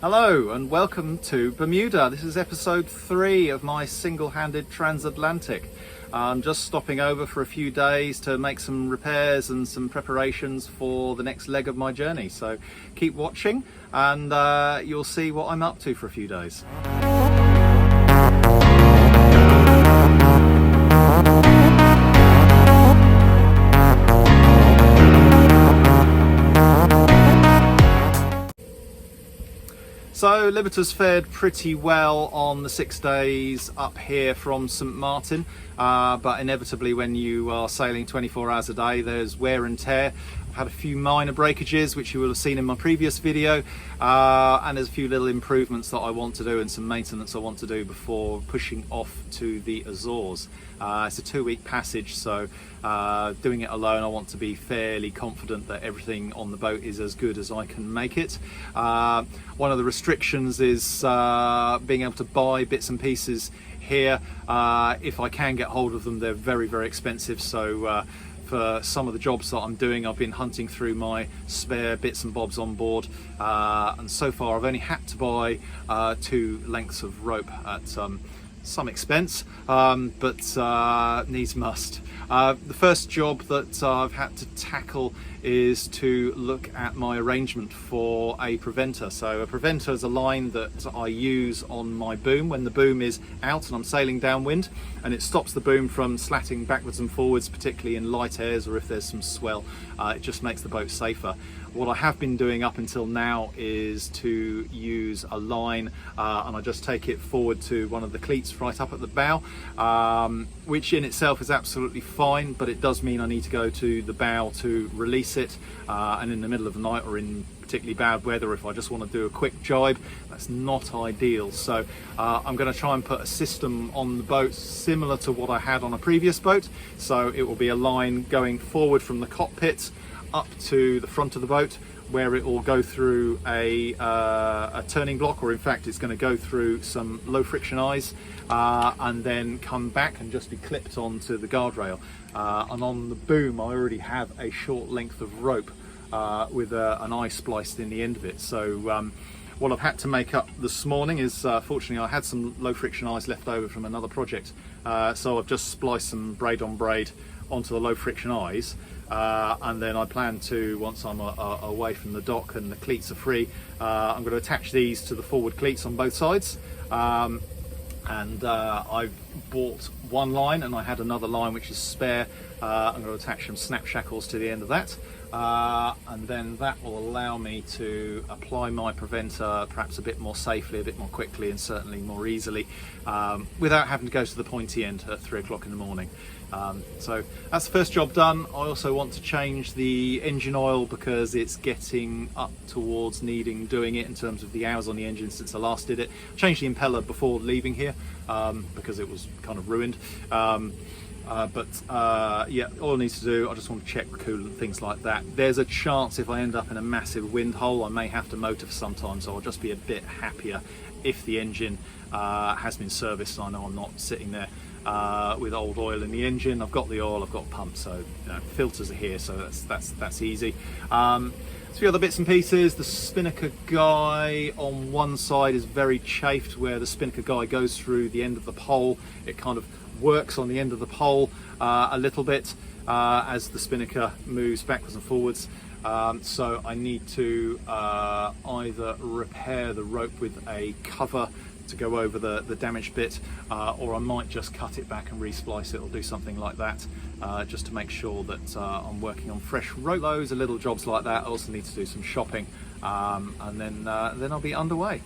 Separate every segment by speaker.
Speaker 1: Hello and welcome to Bermuda. This is episode 3 of my single-handed transatlantic. I'm just stopping over for a few days to make some repairs and some preparations for the next leg of my journey. So keep watching and you'll see what I'm up to for a few days. So Liberta's fared pretty well on the 6 days up here from St Martin, but inevitably when you are sailing 24 hours a day there's wear and tear. I've had a few minor breakages which you will have seen in my previous video, and there's a few little improvements that I want to do and some maintenance I want to do before pushing off to the Azores. It's a 2-week passage, so doing it alone I want to be fairly confident that everything on the boat is as good as I can make it. One of the restrictions is being able to buy bits and pieces here. If I can get hold of them, they're very, very expensive, so for some of the jobs that I'm doing I've been hunting through my spare bits and bobs on board, and so far I've only had to buy 2 lengths of rope at some expense, but needs must. The first job that I've had to tackle is to look at my arrangement for a preventer. So a preventer is a line that I use on my boom when the boom is out and I'm sailing downwind, and it stops the boom from slatting backwards and forwards, particularly in light airs or if there's some swell. It just makes the boat safer. What I have been doing up until now is to use a line, and I just take it forward to one of the cleats right up at the bow, which in itself is absolutely fine, but it does mean I need to go to the bow to release it, and in the middle of the night or in particularly bad weather, if I just want to do a quick jibe, that's not ideal. So I'm going to try and put a system on the boat similar to what I had on a previous boat. So it will be a line going forward from the cockpit up to the front of the boat, where it will go through a turning block, or in fact it's going to go through some low friction eyes, and then come back and just be clipped onto the guardrail. And on the boom I already have a short length of rope with an eye spliced in the end of it. So what I've had to make up this morning is, fortunately I had some low friction eyes left over from another project, so I've just spliced some braid on braid onto the low friction eyes, and then I plan to, once I'm away from the dock and the cleats are free, I'm going to attach these to the forward cleats on both sides. And I've bought one line and I had another line which is spare. I'm going to attach some snap shackles to the end of that, and then that will allow me to apply my preventer perhaps a bit more safely, a bit more quickly, and certainly more easily, without having to go to the pointy end at 3 o'clock in the morning. So that's the first job done. I also want to change the engine oil because it's getting up towards needing doing it in terms of the hours on the engine since I last did it. Changed the impeller before leaving here because it was kind of ruined. Yeah, all I need to do, I just want to check the coolant, things like that. There's a chance if I end up in a massive wind hole I may have to motor for some time, so I'll just be a bit happier if the engine has been serviced and I know I'm not sitting there with old oil in the engine. I've got the oil, I've got pumps, so you know, filters are here, so that's easy. A few other bits and pieces. The spinnaker guy on one side is very chafed where the spinnaker guy goes through the end of the pole. It kind of works on the end of the pole a little bit as the spinnaker moves backwards and forwards. So I need to either repair the rope with a cover to go over the damaged bit, or I might just cut it back and resplice it or do something like that, just to make sure that I'm working on fresh rope. Loads of little jobs like that. I also need to do some shopping, and then I'll be underway.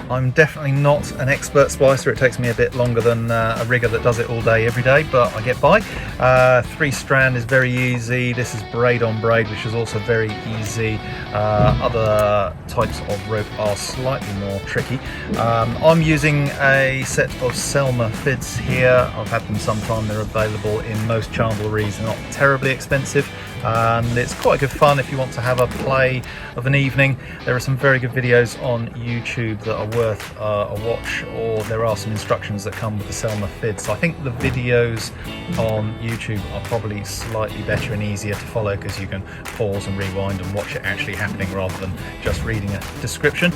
Speaker 1: I'm definitely not an expert splicer. It takes me a bit longer than a rigger that does it all day every day, but I get by. 3-strand is very easy. This is braid on braid, which is also very easy. Other types of rope are slightly more tricky. I'm using a set of Selma fids here. I've had them sometime. They're available in most chandleries. They're not terribly expensive. and it's quite good fun if you want to have a play of an evening. There are some very good videos on YouTube that are worth a watch, or there are some instructions that come with the Selma FID. So I think the videos on YouTube are probably slightly better and easier to follow, because you can pause and rewind and watch it actually happening rather than just reading a description.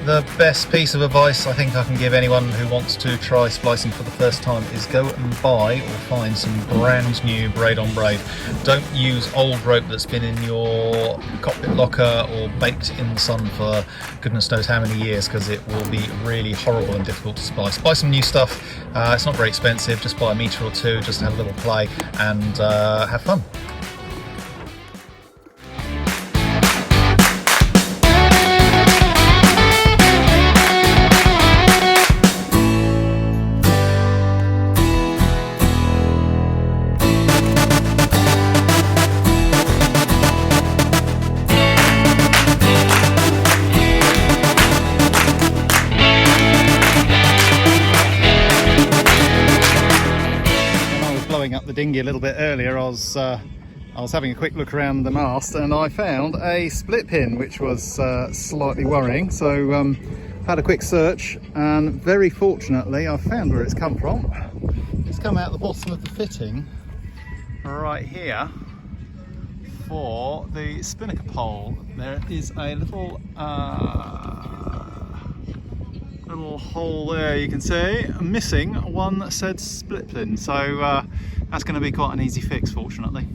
Speaker 1: The best piece of advice I think I can give anyone who wants to try splicing for the first time is go and buy or find some brand new braid on braid. Don't use old rope that's been in your cockpit locker or baked in the sun for goodness knows how many years, because it will be really horrible and difficult to splice. Buy some new stuff. It's not very expensive. Just buy a metre or two, just have a little play and have fun. Up the dinghy a little bit earlier, I was having a quick look around the mast and I found a split pin, which was slightly worrying. So had a quick search, and very fortunately I found where it's come from. It's come out the bottom of the fitting right here for the spinnaker pole. There is a little hole there, you can see, missing one said split pin, so that's going to be quite an easy fix, fortunately.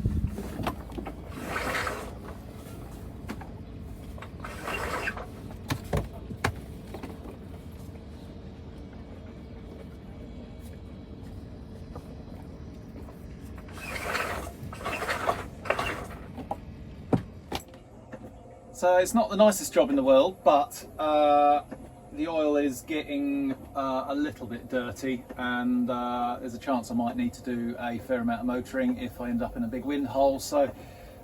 Speaker 1: So it's not the nicest job in the world, but the oil is getting a little bit dirty, and there's a chance I might need to do a fair amount of motoring if I end up in a big wind hole. So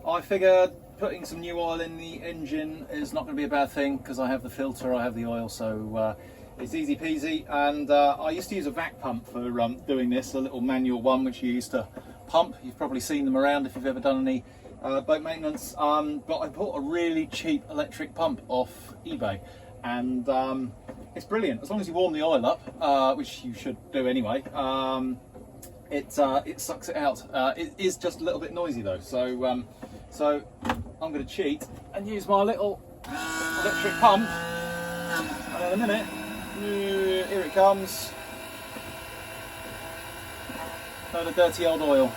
Speaker 1: I figured putting some new oil in the engine is not going to be a bad thing, because I have the filter, I have the oil, so it's easy peasy. And I used to use a vac pump for doing this, a little manual one which you used to pump. You've probably seen them around if you've ever done any boat maintenance, but I bought a really cheap electric pump off eBay, and it's brilliant. As long as you warm the oil up, which you should do anyway, it sucks it out. It is just a little bit noisy though, so so I'm going to cheat and use my little electric pump, and in a minute, here it comes, load of dirty old oil.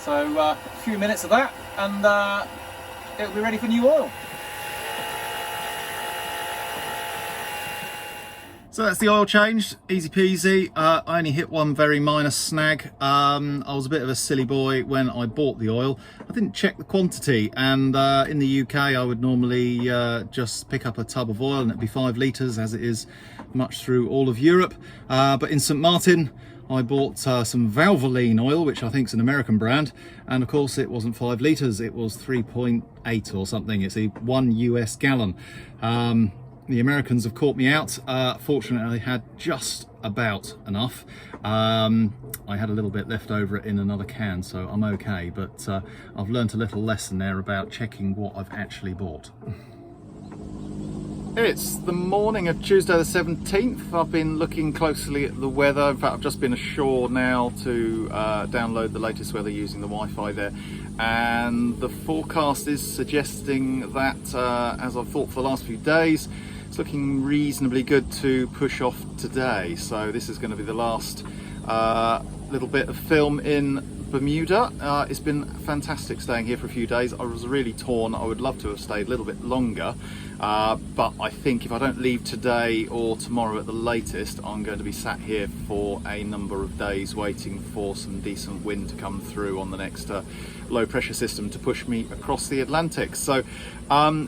Speaker 1: So a few minutes of that and it'll be ready for new oil. So that's the oil changed, easy peasy. I only hit one very minor snag. I was a bit of a silly boy when I bought the oil. I didn't check the quantity, and in the UK I would normally just pick up a tub of oil and it'd be 5 litres, as it is much through all of Europe. But in St Martin I bought some Valvoline oil, which I think is an American brand, and of course it wasn't 5 litres, it was 3.8 or something. It's a 1 US gallon. The Americans have caught me out. Fortunately, I had just about enough. I had a little bit left over in another can, so I'm okay, but I've learnt a little lesson there about checking what I've actually bought. It's the morning of Tuesday the 17th. I've been looking closely at the weather. In fact, I've just been ashore now to download the latest weather using the Wi-Fi there. And the forecast is suggesting that, as I've thought for the last few days, it's looking reasonably good to push off today. So this is going to be the last little bit of film in Bermuda. It's been fantastic staying here for a few days. I was really torn. I would love to have stayed a little bit longer, but I think if I don't leave today or tomorrow at the latest, I'm going to be sat here for a number of days waiting for some decent wind to come through on the next low pressure system to push me across the Atlantic. So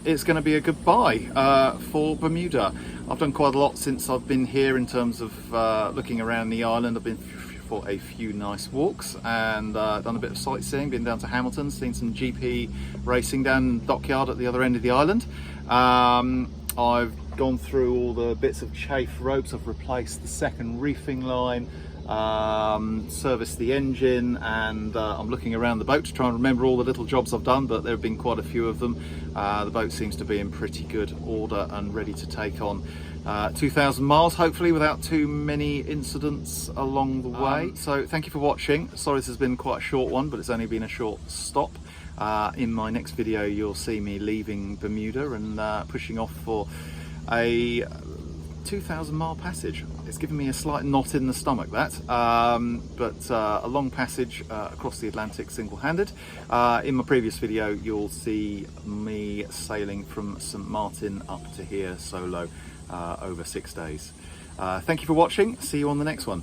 Speaker 1: it's going to be a goodbye for Bermuda. I've done quite a lot since I've been here in terms of looking around the island. I've been for a few nice walks and done a bit of sightseeing, been down to Hamilton, seen some GP racing down Dockyard at the other end of the island. I've gone through all the bits of chafe ropes, I've replaced the second reefing line, serviced the engine, and I'm looking around the boat to try and remember all the little jobs I've done, but there have been quite a few of them. The boat seems to be in pretty good order and ready to take on 2,000 miles, hopefully without too many incidents along the way. So thank you for watching. Sorry this has been quite a short one, but it's only been a short stop. In my next video you'll see me leaving Bermuda and pushing off for a 2,000 mile passage. It's given me a slight knot in the stomach, that, but a long passage across the Atlantic single-handed. In my previous video you'll see me sailing from St. Martin up to here solo over 6 days. Thank you for watching. See you on the next one.